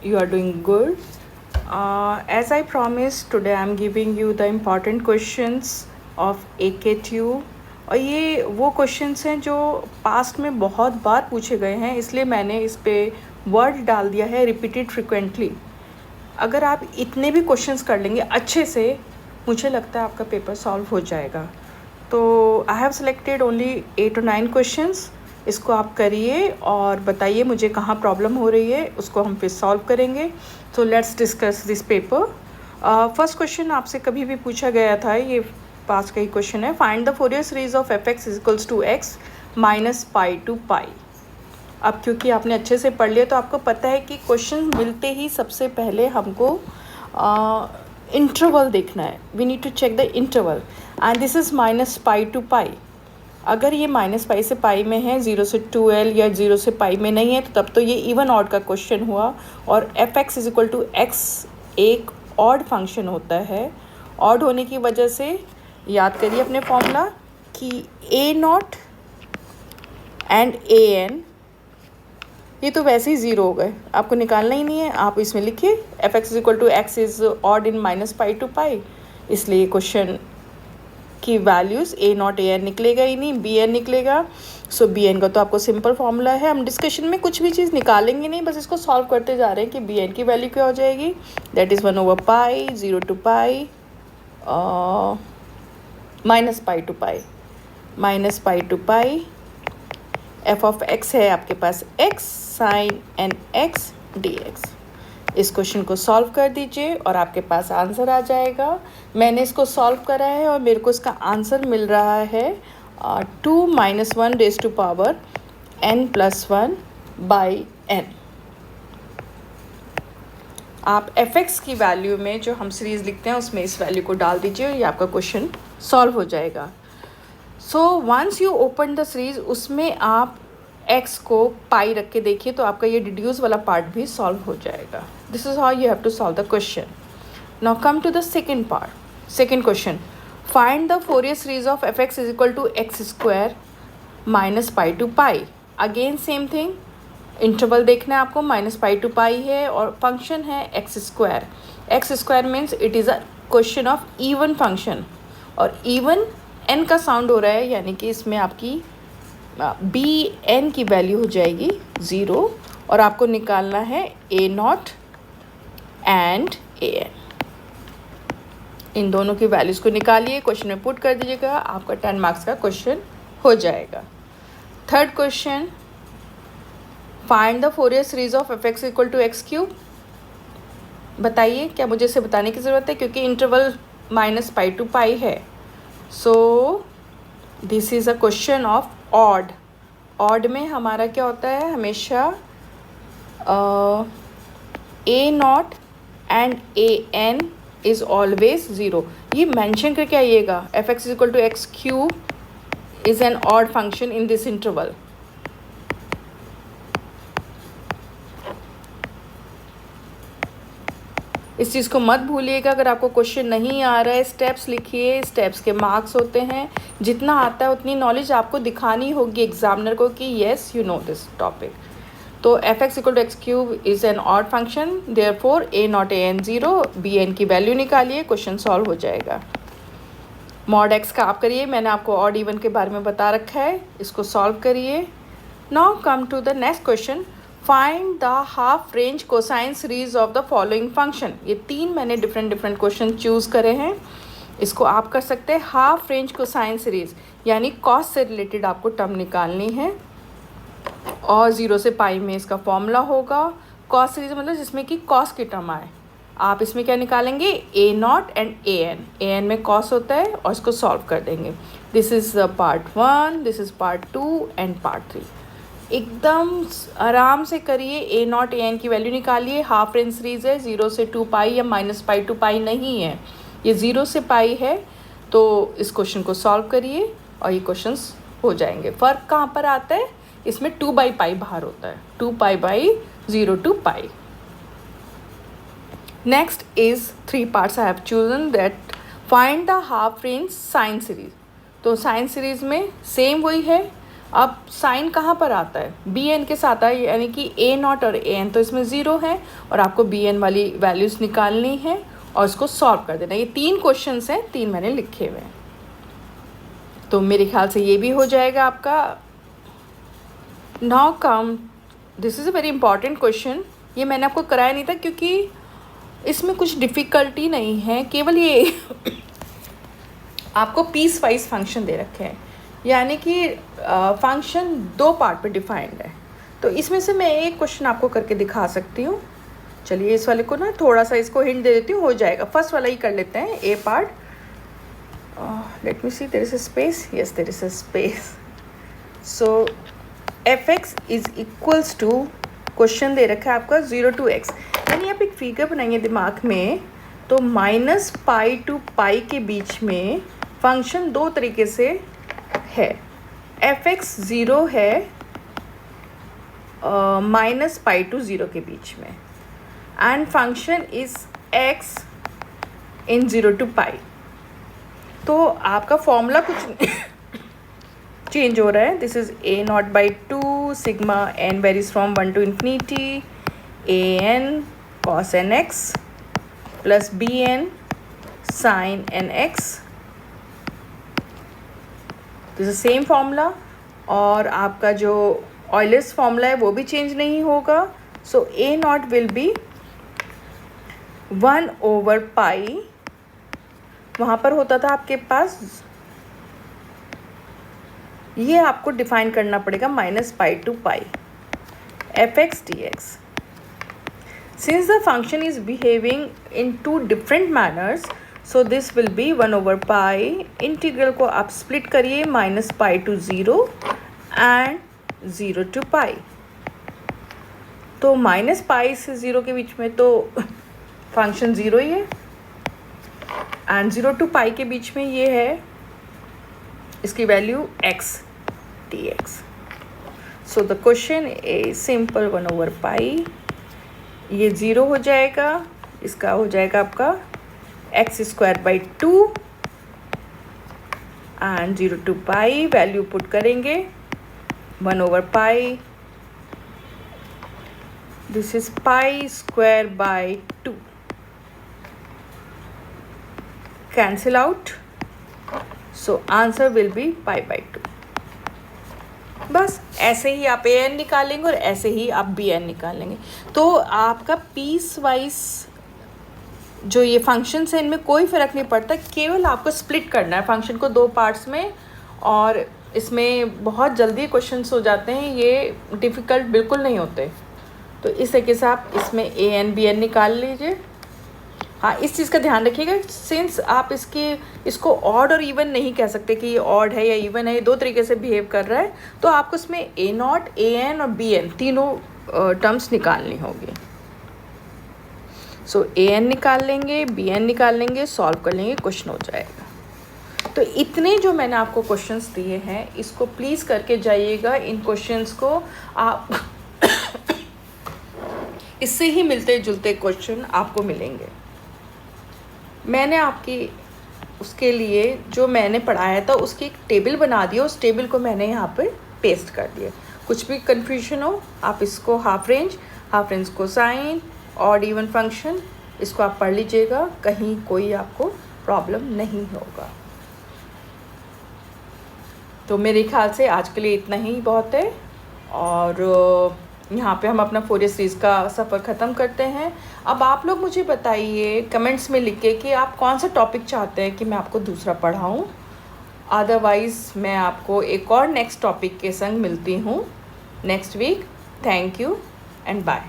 You are doing good. As I promised, today I am giving you the important questions of AKTU. और ये वो questions हैं जो past में बहुत बार पूछे गए हैं, इसलिए मैंने इस पे वर्ड डाल दिया है रिपीटेड फ्रिक्वेंटली. अगर आप इतने भी क्वेश्चंस कर लेंगे अच्छे से, मुझे लगता है आपका पेपर सॉल्व हो जाएगा. तो I have selected only 8 or 9 questions. इसको आप करिए और बताइए मुझे कहाँ प्रॉब्लम हो रही है, उसको हम फिर सॉल्व करेंगे. तो let's discuss this paper. First question आपसे कभी भी पूछा गया था, ये पास का ही क्वेश्चन है. Find the Fourier series of F X equals to X minus pi to pi. अब क्योंकि आपने अच्छे से पढ़ लिया तो आपको पता है कि क्वेश्चन मिलते ही सबसे पहले हमको इंटरवल देखना है. We need to check the interval and this is minus pi to pi. अगर ये माइनस पाई से पाई में है, 0 से 2l या 0 से पाई में नहीं है, तो तब तो ये इवन ऑड का क्वेश्चन हुआ. और F x is equal to X एक ऑड फंक्शन होता है. ऑड होने की वजह से याद करिए अपने फॉर्मूला कि ए नॉट एंड ए एन ये तो वैसे ही ज़ीरो हो गए, आपको निकालना ही नहीं है. आप इसमें लिखिए F x is equal to X is odd in minus pi to pi. इसलिए क्वेश्चन की values A naught A N निकलेगा ही नहीं, बी एन निकलेगा. सो बी एन का तो आपको सिंपल फॉर्मूला है. हम डिस्कशन में कुछ भी चीज़ निकालेंगे नहीं, बस इसको सॉल्व करते जा रहे हैं कि बी एन की वैल्यू क्या हो जाएगी. दैट इज़ 1/पाई 0 to pi minus pi to pi minus pi to pi. F of X है आपके पास X sine N X D X. इस क्वेश्चन को सॉल्व कर दीजिए और आपके पास आंसर आ जाएगा. मैंने इसको सॉल्व करा है और मेरे को इसका आंसर मिल रहा है 2 - 1 raised to power n+1 by n. आप एफ एक्स की वैल्यू में जो हम सीरीज़ लिखते हैं उसमें इस वैल्यू को डाल दीजिए और ये आपका क्वेश्चन सॉल्व हो जाएगा. So once you open the series, उसमें आप x को पाई रख के देखिए तो आपका ये डिड्यूस वाला पार्ट भी सॉल्व हो जाएगा. This is how you have to solve the question. Now come to the second part. Second question, find the Fourier series of F x is equal to X square minus pi to pi. Again same thing, interval देखना है आपको. Minus pi to pi है और function है x square. X square means it is a question of even function और even an का sound हो रहा है, यानी कि इसमें आपकी बी एन की वैल्यू हो जाएगी 0 और आपको निकालना है ए नॉट एंड ए एन. इन दोनों की वैल्यूज़ को निकालिए, क्वेश्चन में पुट कर दीजिएगा, आपका 10 मार्क्स का क्वेश्चन हो जाएगा. Third question, find the Fourier series of F X equal to X cube. बताइए, क्या मुझे इसे बताने की ज़रूरत है क्योंकि interval minus pi to pi है. So this is a question of odd. Odd में हमारा क्या होता है, हमेशा A naught and A N is always 0. ये मेंशन करके आइएगा, F x is equal to X cube is an odd function in this interval. इस चीज़ को मत भूलिएगा. अगर आपको क्वेश्चन नहीं आ रहा है, स्टेप्स लिखिए, स्टेप्स के मार्क्स होते हैं. जितना आता है उतनी नॉलेज आपको दिखानी होगी एग्जामिनर को कि yes you know this topic. तो F X equal to X cube is an odd function, therefore A naught A N 0, B N की वैल्यू निकालिए, क्वेश्चन सॉल्व हो जाएगा. मॉड एक्स का आप करिए, मैंने आपको ऑड इवन के बारे में बता रखा है, इसको सॉल्व करिए. Now come to the next question, find the half range cosine series of the following function. ये 3 मैंने डिफरेंट क्वेश्चन चूज़ करे हैं. इसको आप कर सकते हैं हाफ रेंज कोसाइन सीरीज, यानी कॉस से रिलेटेड आपको टर्म निकालनी है और 0 से पाई में इसका फॉर्मूला होगा. कॉस सीरीज मतलब जिसमें कि कॉस की टर्म आए. आप इसमें क्या निकालेंगे, A naught and A N. A N में कॉस होता है और इसको सॉल्व कर देंगे. This is part 1, this is part 2 and part 3. एकदम आराम से करिए. ए नॉट ए एन की वैल्यू निकालिए. हाफ रेंज सीरीज है, 0 से 2 पाई या माइनस पाई टू पाई नहीं है, ये 0 से पाई है. तो इस क्वेश्चन को सॉल्व करिए और ये क्वेश्चंस हो जाएंगे. फ़र्क कहाँ पर आता है, इसमें 2/पाई बाहर होता है. 2/0 to pi. Next is 3 parts I have chosen that find the half range sine series. तो साइन सीरीज में सेम वही है, अब साइन कहाँ पर आता है, बी एन के साथ आता है, यानी कि ए नॉट और ए एन तो इसमें ज़ीरो है और आपको बी एन वाली वैल्यूज़ निकालनी है और इसको सॉल्व कर देना। ये 3 क्वेश्चंस हैं, 3 मैंने लिखे हुए हैं, तो मेरे ख्याल से ये भी हो जाएगा आपका। Now come, this is a very important question. ये मैंने आपको कराया नहीं था क्योंकि इसमें कुछ डिफ़िकल्टी नहीं है, केवल ये आपको पीस वाइज फंक्शन दे रखे हैं, यानी कि फंक्शन 2 पार्ट पे डिफाइंड है। तो इसमें से मैं एक क्वेश्चन आपको करके दिखा सकती हूँ। चलिए इस वाले को ना थोड़ा सा इसको हिंट दे देती हूँ, हो जाएगा। फर्स्ट वाला ही कर लेते हैं, a part. Let me see, there is a space, yes there is a space. So f x is equals to, question दे रखा है आपका 0 to x, यानी आप एक फिगर बनाएंगे दिमाग में, तो माइनस पाई टू पाई के बीच में फंक्शन 2 तरीके से है। एफ एक्स 0 है माइनस पाई टू 0 के बीच में, and function is X in 0 to pi. तो आपका फॉर्मूला कुछ चेंज हो रहा है। This is A naught by 2 sigma N varies from 1 to infinity A N cos N X plus B N sine N X. This is same formula, और आपका जो Euler's formula है वो भी चेंज नहीं होगा। सो ए नॉट विल बी 1 over पाई, वहाँ पर होता था आपके पास, ये आपको डिफाइन करना पड़ेगा minus pi to pi F X D X. Since the function is behaving in 2 different manners, so this will be 1 over pi. Integral को आप स्प्लिट करिए, minus pi to 0 and 0 to pi. तो minus पाई से 0 के बीच में तो function 0 ही है, एंड 0 to पाई के बीच में ये है इसकी value x dx। So the question is simple, 1 over पाई, ये 0 हो जाएगा, इसका हो जाएगा आपका x square by 2 and 0 to pi, value put करेंगे 1 over pi, this is pi square by 2, cancel out, so answer will be pi by 2। बस ऐसे ही आप ए एन निकालेंगे और ऐसे ही आप बी एन निकालेंगे। तो आपका पीस वाइज जो ये फंक्शंस हैं इनमें कोई फ़र्क नहीं पड़ता, केवल आपको स्प्लिट करना है फंक्शन को 2 पार्ट्स में, और इसमें बहुत जल्दी क्वेश्चंस हो जाते हैं, ये डिफ़िकल्ट बिल्कुल नहीं होते। तो इस तरीके से आप इसमें ए एन बी एन निकाल लीजिए। हाँ, इस चीज़ का ध्यान रखिएगा, सिंस आप इसको ऑड और इवन नहीं कह सकते कि ये ऑड है या इवन है, ये 2 तरीके से बिहेव कर रहा है, तो आपको इसमें ए नॉट, ए एन और बी एन तीनों टर्म्स निकालनी होगी। सो ए एन निकाल लेंगे, बी एन निकाल लेंगे, सॉल्व कर लेंगे, क्वेश्चन हो जाएगा। तो इतने जो मैंने आपको क्वेश्चंस दिए हैं, इसको प्लीज़ करके जाइएगा। इन क्वेश्चंस को आप इससे ही मिलते जुलते क्वेश्चन आपको मिलेंगे। मैंने आपकी उसके लिए जो मैंने पढ़ाया था उसकी एक टेबल बना दी, उस टेबल को मैंने यहाँ पे पेस्ट कर दिया। कुछ भी कन्फ्यूजन हो आप इसको half range cosine, odd even function, इसको आप पढ़ लीजिएगा, कहीं कोई आपको प्रॉब्लम नहीं होगा। तो मेरे ख्याल से आज के लिए इतना ही बहुत है, और यहाँ पे हम अपना फोरियर सीरीज़ का सफ़र ख़त्म करते हैं। अब आप लोग मुझे बताइए कमेंट्स में लिख के कि आप कौन सा टॉपिक चाहते हैं कि मैं आपको दूसरा पढ़ाऊँ। अदरवाइज़ मैं आपको एक और नेक्स्ट टॉपिक के संग मिलती हूँ next week. Thank you and bye.